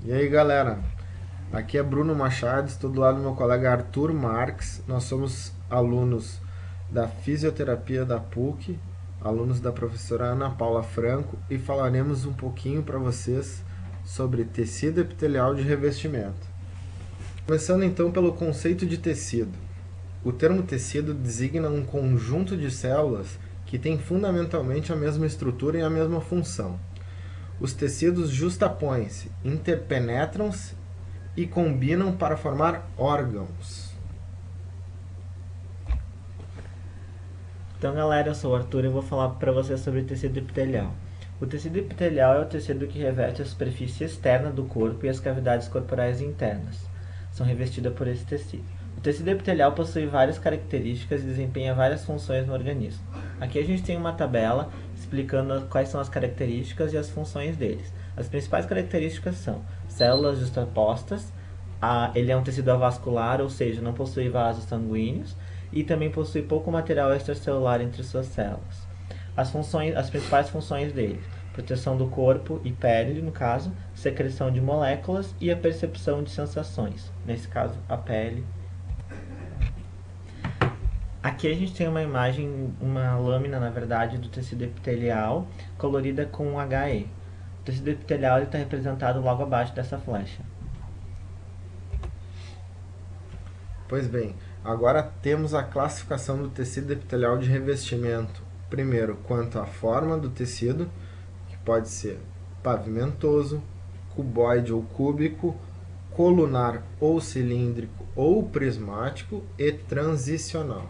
E aí galera, aqui é Bruno Machado, estou do lado do meu colega Arthur Marques. Nós somos alunos da Fisioterapia da PUC, alunos da professora Ana Paula Franco, e falaremos um pouquinho para vocês sobre tecido epitelial de revestimento. Começando então pelo conceito de tecido. O termo tecido designa um conjunto de células que tem fundamentalmente a mesma estrutura e a mesma função. Os tecidos justapõem-se, interpenetram-se e combinam para formar órgãos. Então galera, eu sou o Arthur e eu vou falar para vocês sobre o tecido epitelial. O tecido epitelial é o tecido que reveste a superfície externa do corpo e as cavidades corporais internas. São revestidas por esse tecido. O tecido epitelial possui várias características e desempenha várias funções no organismo. Aqui a gente tem uma tabela explicando quais são as características e as funções deles. As principais características são células justapostas, ele é um tecido avascular, ou seja, não possui vasos sanguíneos, e também possui pouco material extracelular entre suas células. As principais funções dele: proteção do corpo e pele, no caso, secreção de moléculas e a percepção de sensações, nesse caso, a pele. Aqui a gente tem uma imagem, uma lâmina, na verdade, do tecido epitelial colorida com HE. O tecido epitelial está representado logo abaixo dessa flecha. Pois bem, agora temos a classificação do tecido epitelial de revestimento. Primeiro, quanto à forma do tecido, que pode ser pavimentoso, cuboide ou cúbico, colunar ou cilíndrico ou prismático e transicional.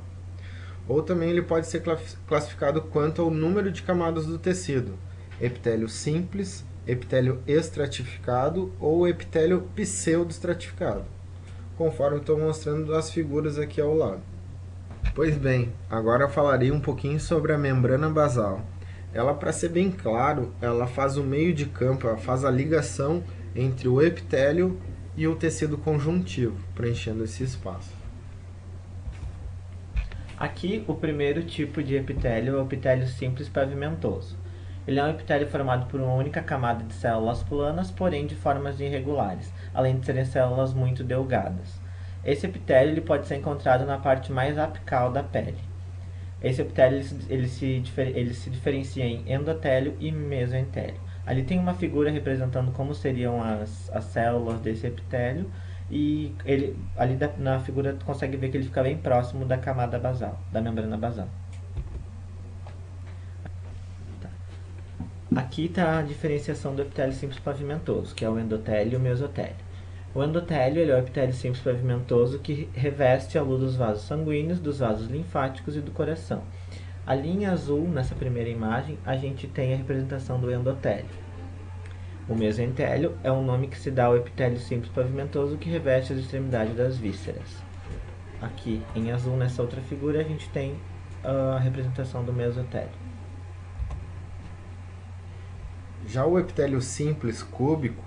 Ou também ele pode ser classificado quanto ao número de camadas do tecido: epitélio simples, epitélio estratificado ou epitélio pseudoestratificado, conforme estou mostrando as figuras aqui ao lado. Pois bem, agora eu falarei um pouquinho sobre a membrana basal. Ela, para ser bem claro, ela faz o meio de campo, ela faz a ligação entre o epitélio e o tecido conjuntivo, preenchendo esse espaço. Aqui, o primeiro tipo de epitélio é o epitélio simples pavimentoso. Ele é um epitélio formado por uma única camada de células planas, porém de formas irregulares, além de serem células muito delgadas. Esse epitélio ele pode ser encontrado na parte mais apical da pele. Esse epitélio ele se diferencia em endotélio e mesotélio. Ali tem uma figura representando como seriam as células desse epitélio, e na figura tu consegue ver que ele fica bem próximo da camada basal, da membrana basal. Aqui está a diferenciação do epitélio simples pavimentoso, que é o endotélio e o mesotélio. O endotélio ele é o epitélio simples pavimentoso que reveste a luz dos vasos sanguíneos, dos vasos linfáticos e do coração. A linha azul, nessa primeira imagem, a gente tem a representação do endotélio. O mesotélio é um nome que se dá ao epitélio simples pavimentoso que reveste as extremidades das vísceras. Aqui, em azul, nessa outra figura, a gente tem a representação do mesotélio. Já o epitélio simples cúbico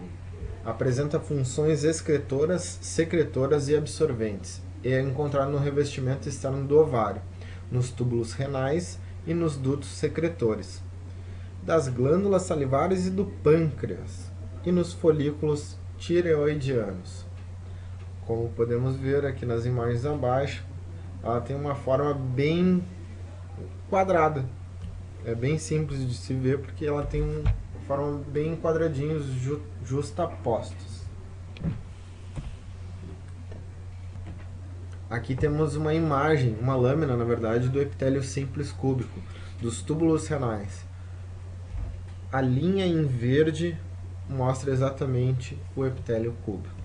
apresenta funções excretoras, secretoras e absorventes, e é encontrado no revestimento externo do ovário, nos túbulos renais e nos dutos secretores, das glândulas salivares e do pâncreas, e nos folículos tireoidianos. Como podemos ver aqui nas imagens abaixo, ela tem uma forma bem quadrada. É bem simples de se ver porque ela tem uma forma bem quadradinhos justapostos. Aqui temos uma imagem, uma lâmina na verdade, do epitélio simples cúbico, dos túbulos renais. A linha em verde mostra exatamente o epitélio cúbico.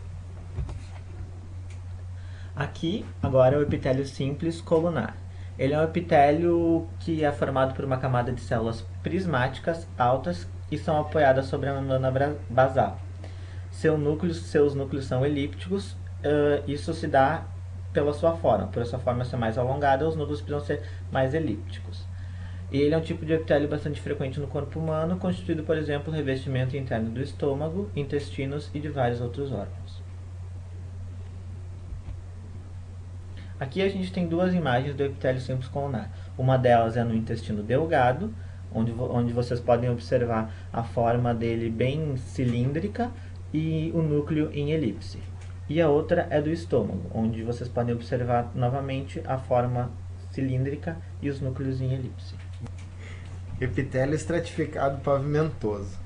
Aqui, agora, é o epitélio simples colunar. Ele é um epitélio que é formado por uma camada de células prismáticas altas e são apoiadas sobre a membrana basal. Seus núcleos são elípticos, isso se dá pela sua forma. Por essa forma ser mais alongada, os núcleos precisam ser mais elípticos. E ele é um tipo de epitélio bastante frequente no corpo humano, constituído, por exemplo, do revestimento interno do estômago, intestinos e de vários outros órgãos. Aqui a gente tem duas imagens do epitélio simples colunar. Uma delas é no intestino delgado, onde vocês podem observar a forma dele bem cilíndrica, e o núcleo em elipse. E a outra é do estômago, onde vocês podem observar novamente a forma cilíndrica e os núcleos em elipse. Epitélio estratificado pavimentoso.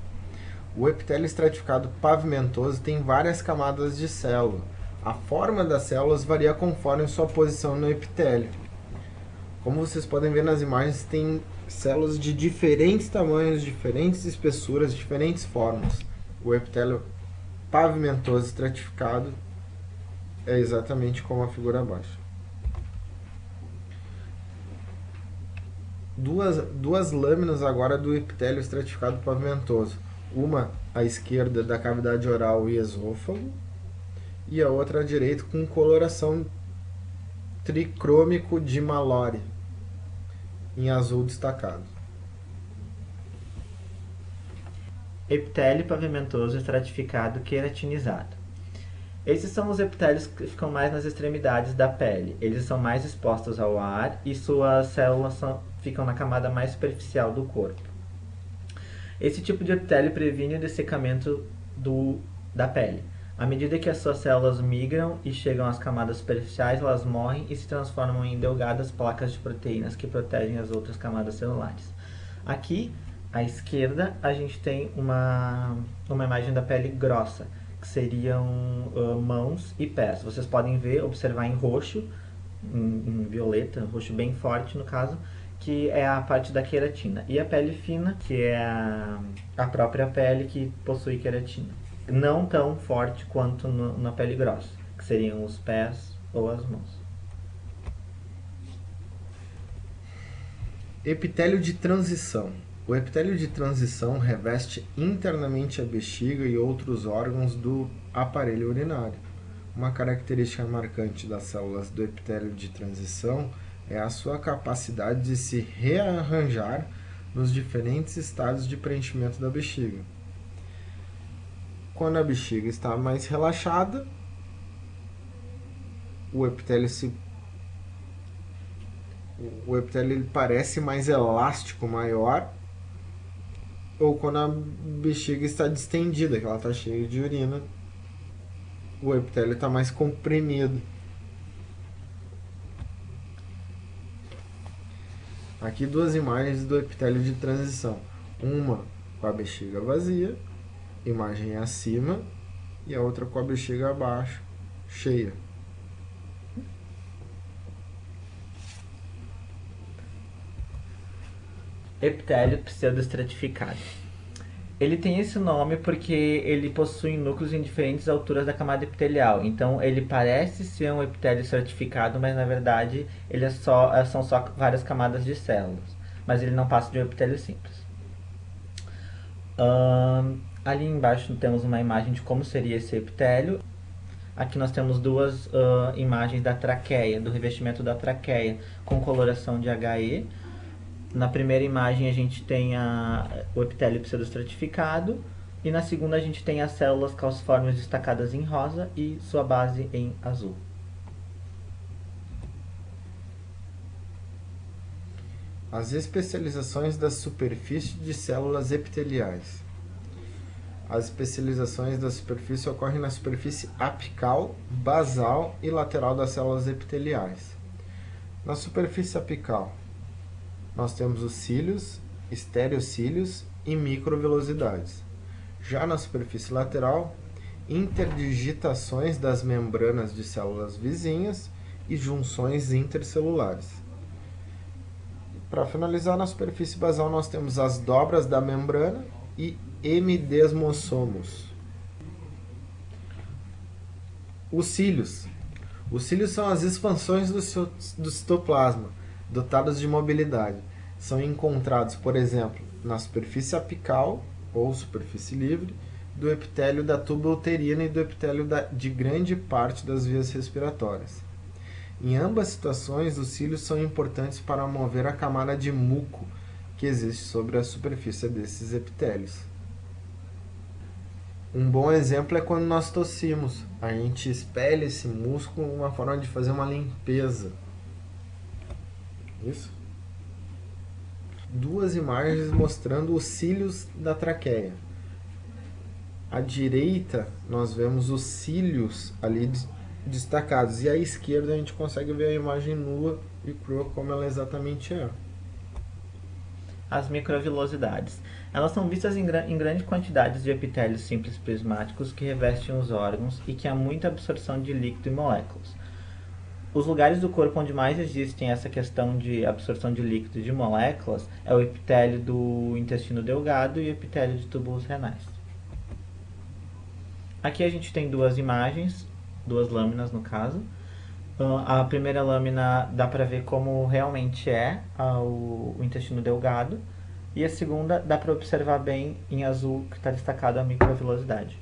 O epitélio estratificado pavimentoso tem várias camadas de célula. A forma das células varia conforme sua posição no epitélio. Como vocês podem ver nas imagens, tem células de diferentes tamanhos, diferentes espessuras, diferentes formas. O epitélio pavimentoso estratificado é exatamente como a figura abaixo. Duas lâminas agora do epitélio estratificado pavimentoso. Uma à esquerda da cavidade oral e esôfago, e a outra à direita com coloração tricrômico de Mallory, em azul destacado. Epitélio pavimentoso estratificado queratinizado. Esses são os epitélios que ficam mais nas extremidades da pele. Eles são mais expostos ao ar e suas células ficam na camada mais superficial do corpo. Esse tipo de epitélio previne o dessecamento da pele. À medida que as suas células migram e chegam às camadas superficiais, elas morrem e se transformam em delgadas placas de proteínas que protegem as outras camadas celulares. Aqui, à esquerda, a gente tem uma imagem da pele grossa, que seriam mãos e pés. Vocês podem observar em roxo, em violeta, roxo bem forte no caso, que é a parte da queratina. E a pele fina, que é a própria pele que possui queratina. Não tão forte quanto na pele grossa, que seriam os pés ou as mãos. Epitélio de transição. O epitélio de transição reveste internamente a bexiga e outros órgãos do aparelho urinário. Uma característica marcante das células do epitélio de transição é a sua capacidade de se rearranjar nos diferentes estados de preenchimento da bexiga. Quando a bexiga está mais relaxada, o epitélio ele parece mais elástico, maior, ou quando a bexiga está distendida, que ela está cheia de urina, o epitélio está mais comprimido. Aqui duas imagens do epitélio de transição. Uma com a bexiga vazia, imagem acima, e a outra com a bexiga abaixo, cheia. Epitélio pseudoestratificado. Ele tem esse nome porque ele possui núcleos em diferentes alturas da camada epitelial. Então ele parece ser um epitélio estratificado, mas na verdade ele são só várias camadas de células. Mas ele não passa de um epitélio simples. Ali embaixo temos uma imagem de como seria esse epitélio. Aqui nós temos duas imagens da traqueia, do revestimento da traqueia, com coloração de HE. Na primeira imagem a gente tem o epitélio pseudoestratificado e na segunda a gente tem as células calciformes destacadas em rosa e sua base em azul. As especializações da superfície de células epiteliais. As especializações da superfície ocorrem na superfície apical, basal e lateral das células epiteliais. Na superfície apical, nós temos os cílios, estereocílios e microvelosidades. Já na superfície lateral, interdigitações das membranas de células vizinhas e junções intercelulares. Para finalizar, na superfície basal nós temos as dobras da membrana e hemidesmossomos. Os cílios. Os cílios são as expansões do citoplasma, dotados de mobilidade. São encontrados, por exemplo, na superfície apical, ou superfície livre, do epitélio da tuba uterina e do epitélio de grande parte das vias respiratórias. Em ambas situações, os cílios são importantes para mover a camada de muco que existe sobre a superfície desses epitélios. Um bom exemplo é quando nós tossimos. A gente espelha esse músculo, uma forma de fazer uma limpeza. Isso. Duas imagens mostrando os cílios da traqueia. À À direita, nós vemos os cílios ali destacados, e à esquerda a gente consegue ver a imagem nua e crua como ela exatamente é. As microvilosidades. Elas são vistas em grandes quantidades de epitélios simples prismáticos que revestem os órgãos e que há muita absorção de líquido e moléculas. Os lugares do corpo onde mais existem essa questão de absorção de líquido e de moléculas é o epitélio do intestino delgado e o epitélio de túbulos renais. Aqui a gente tem duas imagens, duas lâminas no caso. A primeira lâmina dá para ver como realmente é o intestino delgado, e a segunda dá para observar bem em azul que está destacado a microvilosidade.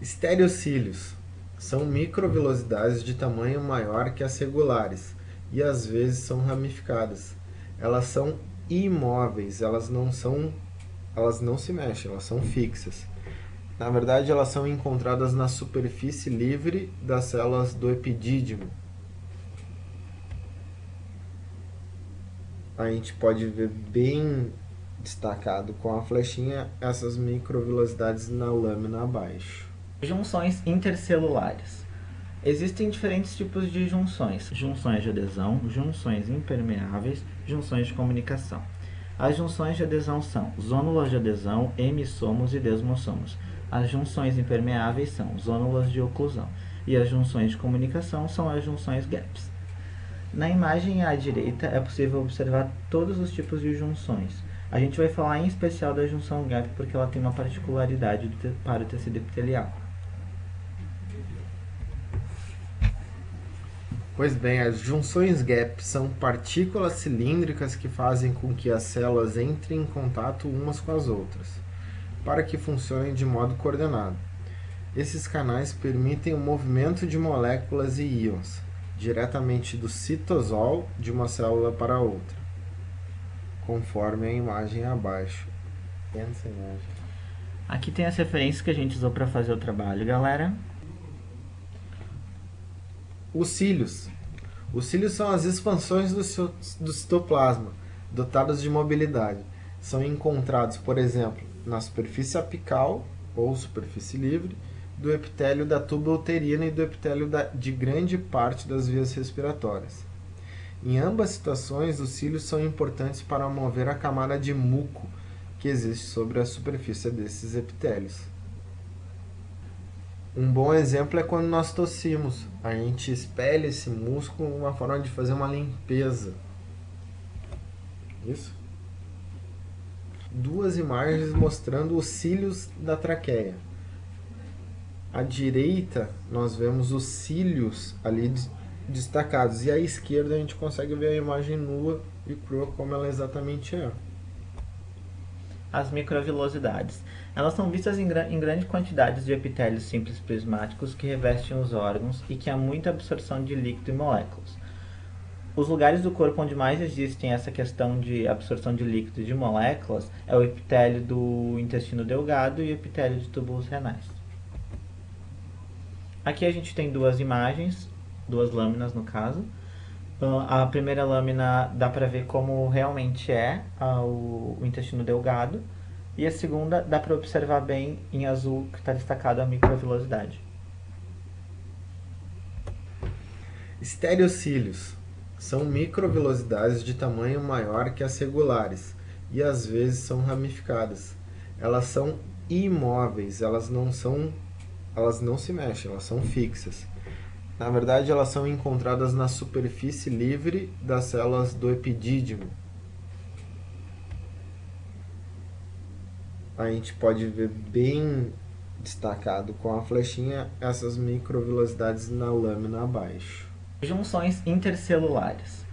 Estereocílios são microvilosidades de tamanho maior que as regulares e às vezes são ramificadas. Elas são imóveis, elas não se mexem, elas são fixas. Na verdade, elas são encontradas na superfície livre das células do epidídimo. A gente pode ver bem destacado com a flechinha essas microvilosidades na lâmina abaixo. Junções intercelulares. Existem diferentes tipos de junções: junções de adesão, junções impermeáveis, junções de comunicação. As junções de adesão são zônulas de adesão, hemissomos e desmossomos. As junções impermeáveis são zônulas de oclusão. E as junções de comunicação são as junções GAPs. Na imagem à direita é possível observar todos os tipos de junções. A gente vai falar em especial da junção GAP porque ela tem uma particularidade para o tecido epitelial. Pois bem, as junções GAP são partículas cilíndricas que fazem com que as células entrem em contato umas com as outras, para que funcionem de modo coordenado. Esses canais permitem o movimento de moléculas e íons, diretamente do citosol de uma célula para outra, conforme a imagem abaixo. Pensa a imagem. Aqui tem as referências que a gente usou para fazer o trabalho, galera. Os cílios. Os cílios são as expansões do citoplasma, dotadas de mobilidade. São encontrados, por exemplo, na superfície apical, ou superfície livre, do epitélio da tuba uterina e do epitélio de grande parte das vias respiratórias. Em ambas situações, os cílios são importantes para mover a camada de muco que existe sobre a superfície desses epitélios. Um bom exemplo é quando nós tossimos. A gente espelha esse músculo, uma forma de fazer uma limpeza. Isso. Duas imagens mostrando os cílios da traqueia. À direita, nós vemos os cílios ali destacados, e à esquerda a gente consegue ver a imagem nua e crua como ela exatamente é. As microvilosidades. Elas são vistas em grandes quantidades de epitélios simples prismáticos que revestem os órgãos e que há muita absorção de líquido e moléculas. Os lugares do corpo onde mais existem essa questão de absorção de líquido e de moléculas é o epitélio do intestino delgado e o epitélio de túbulos renais. Aqui a gente tem duas imagens, duas lâminas no caso. A primeira lâmina dá para ver como realmente é o intestino delgado, e a segunda dá para observar bem em azul que está destacado a microvilosidade. Estereocílios são microvilosidades de tamanho maior que as regulares e às vezes são ramificadas. Elas são imóveis, elas não se mexem, elas são fixas. Na verdade, elas são encontradas na superfície livre das células do epidídimo. A gente pode ver bem destacado com a flechinha essas microvilosidades na lâmina abaixo. Junções intercelulares.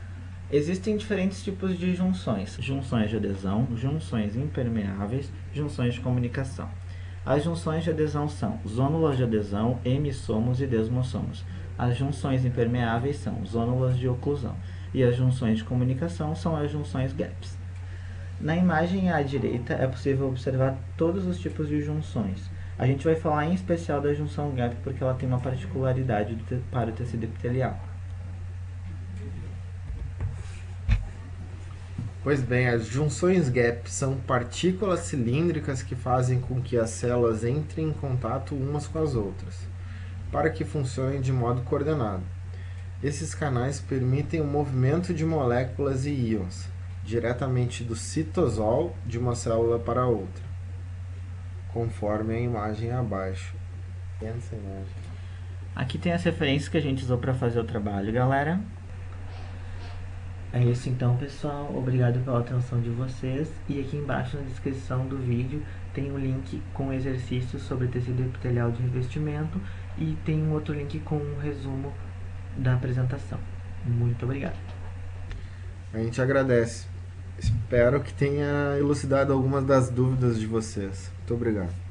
Existem diferentes tipos de junções: junções de adesão, junções impermeáveis, junções de comunicação. As junções de adesão são zônulas de adesão, hemissomos e desmossomos. As junções impermeáveis são zônulas de oclusão. E as junções de comunicação são as junções GAPs. Na imagem à direita é possível observar todos os tipos de junções. A gente vai falar em especial da junção GAP porque ela tem uma particularidade para o tecido epitelial. Pois bem, as junções gap são partículas cilíndricas que fazem com que as células entrem em contato umas com as outras, para que funcionem de modo coordenado. Esses canais permitem o movimento de moléculas e íons, diretamente do citosol de uma célula para outra, conforme a imagem abaixo. Pensa a imagem. Aqui tem as referências que a gente usou para fazer o trabalho, galera. É isso então, pessoal. Obrigado pela atenção de vocês. E aqui embaixo na descrição do vídeo tem um link com exercícios sobre tecido epitelial de revestimento e tem um outro link com um resumo da apresentação. Muito obrigado. A gente agradece. Espero que tenha elucidado algumas das dúvidas de vocês. Muito obrigado.